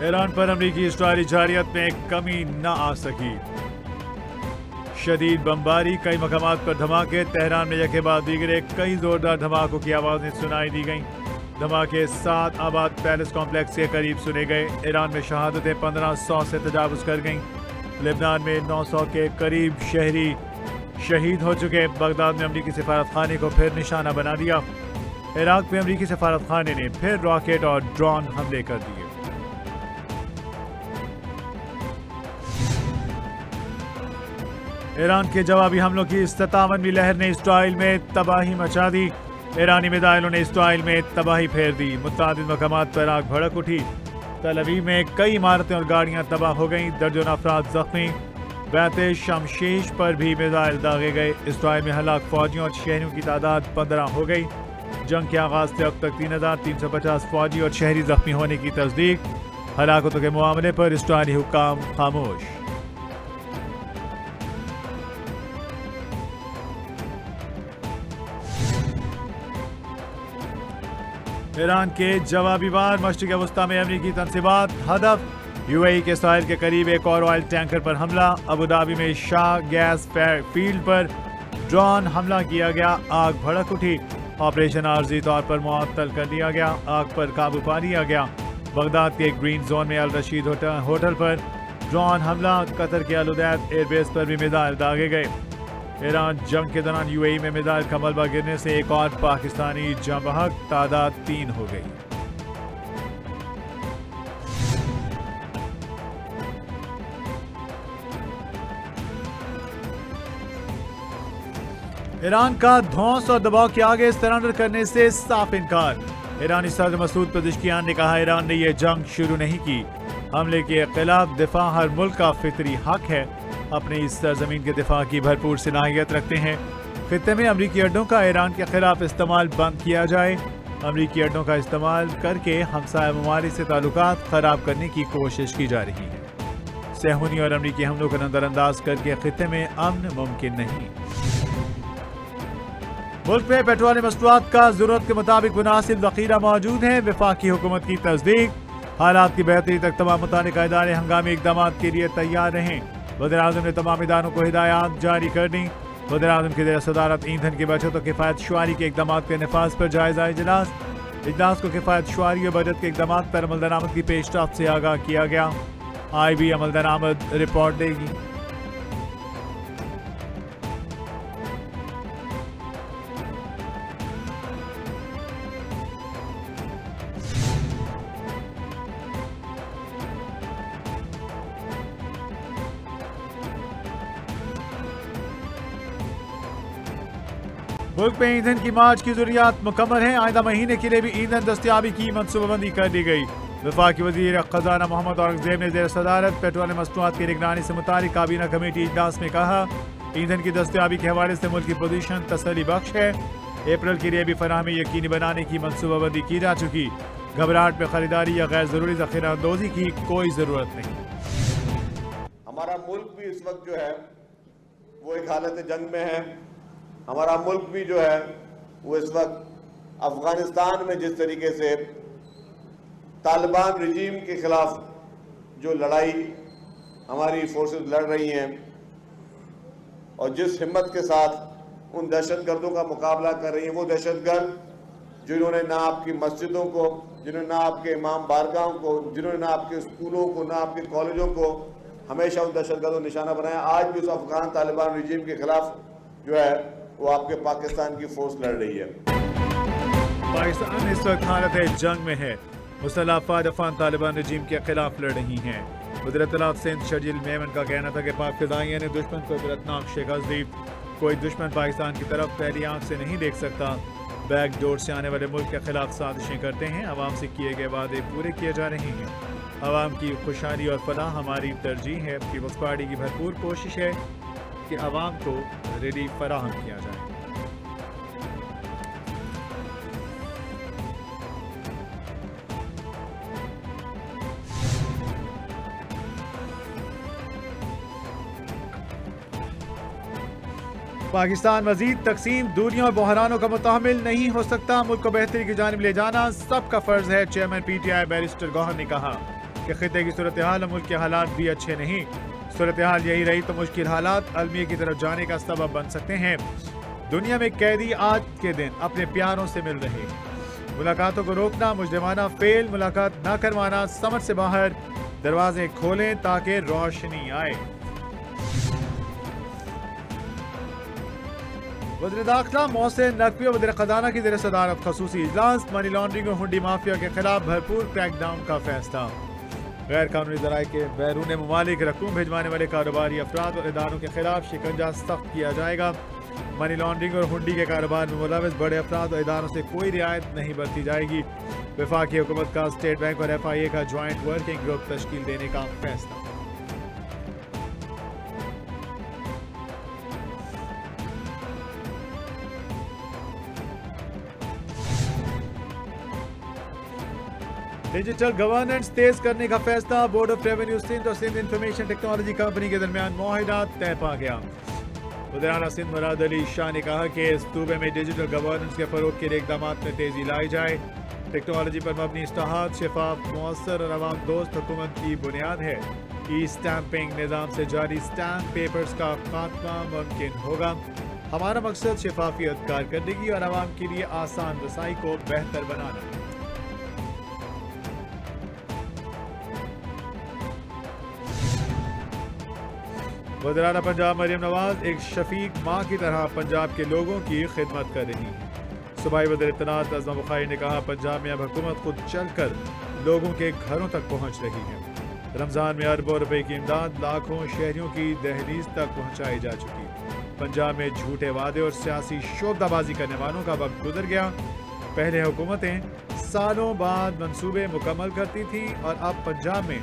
ایران پر امریکی اسرائیلی جارحیت میں کمی نہ آ سکی. شدید بمباری، کئی مقامات پر دھماکے. تہران میں یکے بعد دیگرے کئی زوردار دھماکوں کی آوازیں سنائی دی گئیں. دھماکے 7 آباد پیلس کمپلیکس کے قریب سنے گئے. ایران میں شہادتیں 1500 سے تجاوز کر گئیں. لبنان میں 900 کے قریب شہری شہید ہو چکے. بغداد میں امریکی سفارت خانے کو پھر نشانہ بنا دیا. عراق میں امریکی سفارت خانے نے پھر راکٹ اور ڈرون حملے کر دیے. ایران کے جوابی حملوں کی 57ویں لہر نے اسرائیل میں تباہی مچا دی. ایرانی میزائلوں نے اسرائیل میں تباہی پھیر دی. متعدد مقامات پر آگ بھڑک اٹھی. تل ابیب میں کئی عمارتیں اور گاڑیاں تباہ ہو گئیں. درجنوں افراد زخمی. بیت شمشیش پر بھی میزائل داغے گئے. اسرائیل میں ہلاک فوجیوں اور شہریوں کی تعداد 15 ہو گئی. جنگ کے آغاز سے اب تک 3350 فوجی اور شہری زخمی ہونے کی تصدیق. ہلاکتوں کے معاملے پر اسرائیلی حکام خاموش. ایران کے جوابی وار. مشرق وسطی میں امریکی تنصیبات ہدف. یو اے ای کے ساحل کے قریب ایک اور آئل ٹینکر پر حملہ. ابوظہبی میں شاہ گیس فیلڈ پر ڈرون حملہ کیا گیا. آگ بھڑک اٹھی. آپریشن عارضی طور پر معطل کر دیا گیا. آگ پر قابو پا لیا گیا. بغداد کے گرین زون میں الرشید ہوٹل پر ڈرون حملہ. قطر کے العدید ایئر بیس پر بھی میزائل داغے گئے. ایران جنگ کے دوران یو اے ای میں میزائل کا ملبہ گرنے سے ایک اور پاکستانی جاں بحق. تعداد 3 ہو گئی. ایران کا دھونس اور دباؤ کے آگے سرنڈر کرنے سے صاف انکار. ایرانی صدر مسعود پزشکیان نے کہا ایران نے یہ جنگ شروع نہیں کی. حملے کے خلاف دفاع ہر ملک کا فطری حق ہے. اپنی اس سرزمین کے دفاع کی بھرپور صلاحیت رکھتے ہیں. خطے میں امریکی اڈوں کا ایران کے خلاف استعمال بند کیا جائے. امریکی اڈوں کا استعمال کر کے ہمسایہ ممالک سے تعلقات خراب کرنے کی کوشش کی جا رہی ہے. صہیونی اور امریکی حملوں کو نظر انداز کر کے خطے میں امن ممکن نہیں. ملک میں پیٹرولیم مصنوعات کا ضرورت کے مطابق مناسب ذخیرہ موجود ہے. وفاقی حکومت کی تصدیق. حالات کی بہتری تک تمام متعلقہ ادارے ہنگامی اقدامات کے لیے تیار رہیں. وزیر اعظم نے تمام اداروں کو ہدایات جاری کر دیں. وزیر اعظم کی زیر صدارت ایندھن کی بچت اور کفایت شعاری کے اقدامات کے نفاذ پر جائزہ اجلاس. اجلاس کو کفایت شعاری اور بجٹ کے اقدامات پر عمل درآمد کی پیش رفت سے آگاہ کیا گیا. آئی بی عمل درآمد رپورٹ دے گی. ملک میں ایندھن کی مارچ کی ضروریات مکمل ہیں. آئندہ مہینے کے لیے بھی ایندھن دستیابی کی منصوبہ بندی کر دی گئی. وفاقی وزیر خزانہ محمد اورنگزیب نے زیر صدارت پیٹرولیم مصنوعات کی نگرانی سے متعلق کابینہ کمیٹی اجلاس میں کہا ایندھن کی دستیابی کے حوالے سے ملک کی پوزیشن تسلی بخش ہے. اپریل کے لیے بھی فراہمی یقینی بنانے کی منصوبہ بندی کی جا چکی. گھبراہٹ میں خریداری یا غیر ضروری ذخیرہ اندوزی کی کوئی ضرورت نہیں. ہمارا ملک بھی اس وقت جو ہے وہ ایک حالت جنگ میں ہے. ہمارا ملک بھی جو ہے وہ اس وقت افغانستان میں جس طریقے سے طالبان رجیم کے خلاف جو لڑائی ہماری فورسز لڑ رہی ہیں اور جس ہمت کے ساتھ ان دہشت گردوں کا مقابلہ کر رہی ہیں، وہ دہشت گرد جنہوں نے نہ آپ کی مسجدوں کو، جنہوں نے نہ آپ کے امام بارگاہوں کو، جنہوں نے نہ آپ کے اسکولوں کو، نہ آپ کے کالجوں کو ہمیشہ ان دہشت گردوں نے نشانہ بنایا، آج بھی اس افغان طالبان رجیم کے خلاف جو ہے وہ آپ کے پاکستان کی فورس لڑ رہی ہے. پاکستان اس وقت حالت جنگ میں ہے. مسلح افواج افغان طالبان رجیم کے خلاف لڑ رہی ہیں. وزیر اطلاعات سندھ شرجیل میمن کا کہنا تھا کہ پاک فضائیہ نے دشمن کو عبرتناک شکست دی. کوئی دشمن پاکستان کی طرف پہلی آنکھ سے نہیں دیکھ سکتا. بیک ڈور سے آنے والے ملک کے خلاف سازشیں کرتے ہیں. عوام سے کیے گئے وعدے پورے کیے جا رہے ہیں. عوام کی خوشحالی اور فلاح ہماری ترجیح ہے. پیپلز پارٹی کی بھرپور کوشش ہے کہ عوام کو ریلیف فراہم کیا جائے. پاکستان مزید تقسیم، دوریوں اور بحرانوں کا متحمل نہیں ہو سکتا. ملک کو بہتری کی جانب لے جانا سب کا فرض ہے. Chairman P T I barrister Gohar نے کہا کہ خطے کی صورتحال اور ملک کے حالات بھی اچھے نہیں. صورتحال یہی رہی تو مشکل حالات المیہ کی طرف جانے کا سبب بن سکتے ہیں. دنیا میں قیدی آج کے دن اپنے پیاروں سے مل رہے ہیں. ملاقاتوں کو روکنا مجرمانہ فعل, ملاقات نہ کروانا, سمجھ سے باہر. دروازے کھولیں تاکہ روشنی آئے. وزیر داخلہ محسن نقوی اور وزیر خزانہ کی زیر صدارت خصوصی اجلاس. منی لانڈرنگ اور ہنڈی مافیا کے خلاف بھرپور کریک ڈاؤن کا فیصلہ. غیر قانونی ذرائع کے بیرون ممالک رقوم بھیجوانے والے کاروباری افراد اور اداروں کے خلاف شکنجہ سخت کیا جائے گا. منی لانڈرنگ اور ہنڈی کے کاروبار میں ملوث بڑے افراد اور اداروں سے کوئی رعایت نہیں برتی جائے گی. وفاقی حکومت کا اسٹیٹ بینک اور ایف آئی اے کا جوائنٹ ورکنگ گروپ تشکیل دینے کا فیصلہ. ڈیجیٹل گورننس تیز کرنے کا فیصلہ. بورڈ آف ریونیو سندھ اور سندھ انفارمیشن ٹیکنالوجی کمپنی کے درمیان معاہدہ طے پا گیا. وزیر اعلیٰ سندھ مراد علی شاہ نے کہا کہ اس صوبے میں ڈیجیٹل گورننس کے فروغ کے لیے اقدامات میں تیزی لائی جائے. ٹیکنالوجی پر مبنی اصلاحات شفاف, مؤثر اور عوام دوست حکومت کی بنیاد ہے. ای اسٹیمپنگ نظام سے جاری اسٹیمپ پیپرز کا خاتمہ ممکن ہوگا. ہمارا مقصد شفافیت, کارکردگی اور عوام کے لیے آسان رسائی کو بہتر بنانا ہے. وزیر اعلیٰ پنجاب مریم نواز ایک شفیق ماں کی طرح پنجاب کے لوگوں کی خدمت کر رہی ہیں. صوبائی وزیر اطلاعات عظمہ بخاری نے کہا پنجاب میں اب حکومت خود چل کر لوگوں کے گھروں تک پہنچ رہی ہے. رمضان میں اربوں روپے کی امداد لاکھوں شہریوں کی دہلیز تک پہنچائی جا چکی. پنجاب میں جھوٹے وعدے اور سیاسی شعبہ بازی کرنے والوں کا وقت گزر گیا. پہلے حکومتیں سالوں بعد منصوبے مکمل کرتی تھیں اور اب پنجاب میں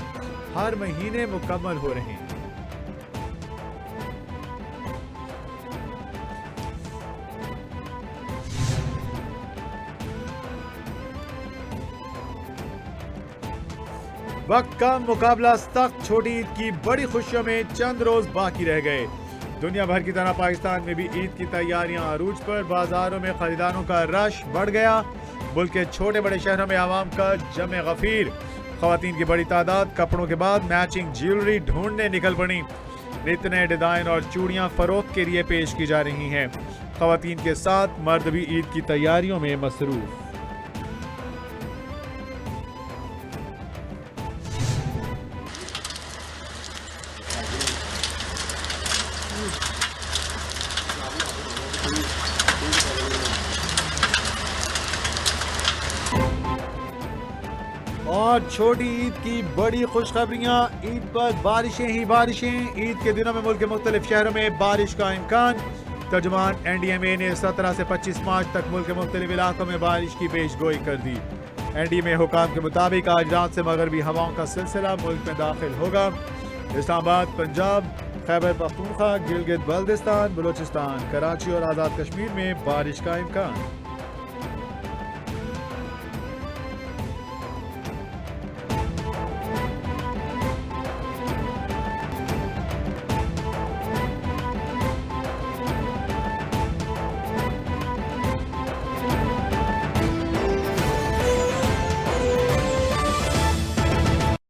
ہر مہینے مکمل ہو رہے ہیں. وقت کا مقابلہ سخت. چھوٹی عید کی بڑی خوشیوں میں چند روز باقی رہ گئے. دنیا بھر کی طرح پاکستان میں بھی عید کی تیاریاں عروج پر. بازاروں میں خریداروں کا رش بڑھ گیا. ملک کے چھوٹے بڑے شہروں میں عوام کا جمع غفیر. خواتین کی بڑی تعداد کپڑوں کے بعد میچنگ جیولری ڈھونڈنے نکل پڑی. نت نئے ڈیزائن اور چوڑیاں فروخت کے لیے پیش کی جا رہی ہیں. خواتین کے ساتھ مرد بھی عید کی تیاریوں میں مصروف. اور چھوٹی عید کی بڑی خوشخبریاں. عید پر بارشیں ہی بارشیں. عید کے دنوں میں ملک کے مختلف شہروں میں بارش کا امکان. ترجمان NDMA نے 17 سے 25 مارچ تک ملک کے مختلف علاقوں میں بارش کی پیش گوئی کر دی. NDMA حکام کے مطابق آج رات سے مغربی ہواؤں کا سلسلہ ملک میں داخل ہوگا. اسلام آباد, پنجاب, خیبر پختونخوا, گلگت بلتستان, بلوچستان, کراچی اور آزاد کشمیر میں بارش کا امکان.